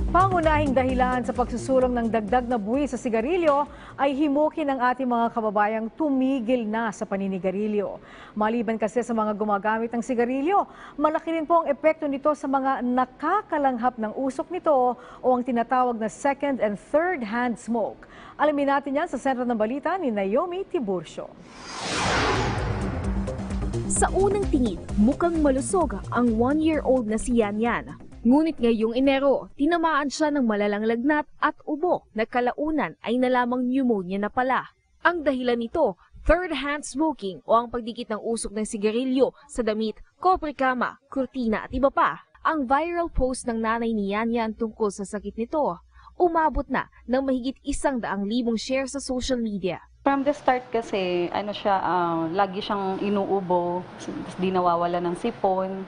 Pangunahing dahilan sa pagsusulong ng dagdag na buwis sa sigarilyo ay himukin ng ating mga kababayang tumigil na sa paninigarilyo. Maliban kasi sa mga gumagamit ng sigarilyo, malaki rin po ang epekto nito sa mga nakakalanghap ng usok nito o ang tinatawag na second and third hand smoke. Alamin natin yan sa sentro ng balita ni Naomi Tiburcio. Sa unang tingin, mukhang malusog ang 1-year-old na si Yan Yan. Ngunit ngayong Enero, tinamaan siya ng malalang lagnat at ubo na kalaunan ay nalamang pneumonia na pala. Ang dahilan nito, third-hand smoking o ang pagdikit ng usok ng sigarilyo sa damit, kobre-kama, kurtina at iba pa. Ang viral post ng nanay ni Yan Yan tungkol sa sakit nito, umabot na ng mahigit 100,000 share sa social media. From the start kasi, lagi siyang inuubo, di nawawala ng sipon.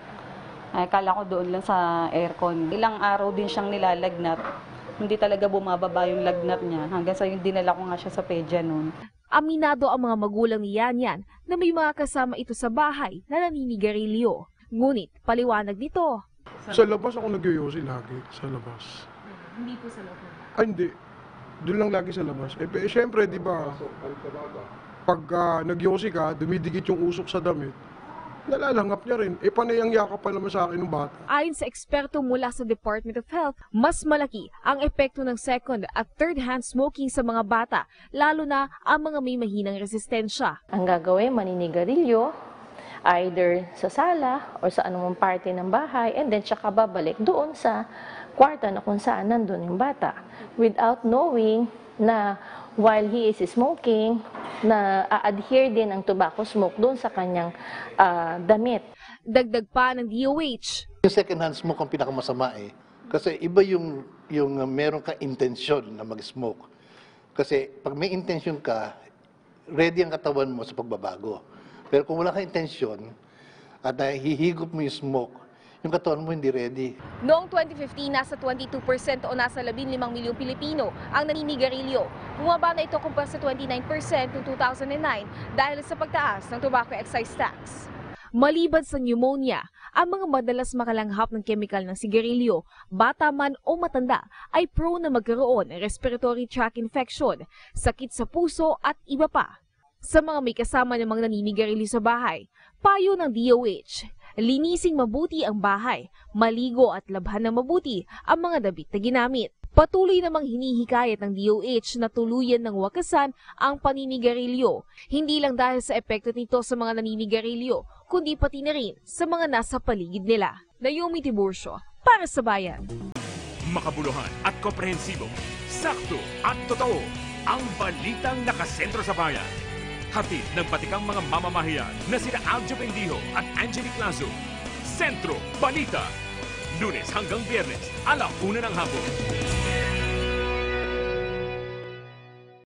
Kala ko doon lang sa aircon. Ilang araw din siyang nilalagnat. Hindi talaga bumababa yung lagnat niya. Hanggang sa yung dinala ko nga siya sa pedya noon. Aminado ang mga magulang ni Yan Yan na may mga kasama ito sa bahay na naninigarilyo. Ngunit paliwanag nito. Sa labas ako nag-yoyosi lagi. Sa labas. Hindi po sa loob. Hindi. Doon lang lagi sa labas. Siyempre, di ba, pag nag-yosi ka, dumidikit yung usok sa damit. Nalalanghap niya rin. Panay ang yakap pa naman sa akin ng bata. Ayon sa eksperto mula sa Department of Health, mas malaki ang epekto ng second at third hand smoking sa mga bata, lalo na ang mga may mahinang resistensya. Ang gagawin, maninigarilyo, either sa sala o sa anumang parte ng bahay, and then tsaka babalik doon sa kwarto na kung saan nandun yung bata. Without knowing na while he is smoking, na a-adhere din ang tobacco smoke doon sa kanyang damit. Dagdag pa ng DOH. Yung second hand smoke ang pinakamasama eh. Kasi iba yung meron kang intensyon na mag-smoke. Kasi pag may intensyon ka, ready ang katawan mo sa pagbabago. Pero kung wala kang intensyon at hihigop mo yung smoke, yung katawan mo hindi ready. Noong 2015, nasa 22% o nasa 15 milyong Pilipino ang naninigarilyo. Bumaba na ito kumpara sa 29% noong 2009 dahil sa pagtaas ng tobacco excise tax. Maliban sa pneumonia, ang mga madalas makalanghap ng kemikal ng sigarilyo, bata man o matanda, ay prone na magkaroon ng respiratory tract infection, sakit sa puso at iba pa. Sa mga may kasama namang naninigarilyo sa bahay, payo ng DOH, linising mabuti ang bahay, maligo at labhan ng mabuti ang mga damit na ginamit. Patuloy namang hinihikayat ng DOH na tuluyan ng wakasan ang paninigarilyo, hindi lang dahil sa epekto nito sa mga naninigarilyo, kundi pati na rin sa mga nasa paligid nila. Naomi Tiburcio, para sa Bayan. Makabuluhan at komprehensibo, sakto at totoo, ang balitang nakasentro sa bayan. Hatid ng batikang mga mamamahiyan na sina Aljo Bendijo at Angelique Lazo. Sentro Balita. Lunes hanggang Biyernes, 1:00 ng hapon.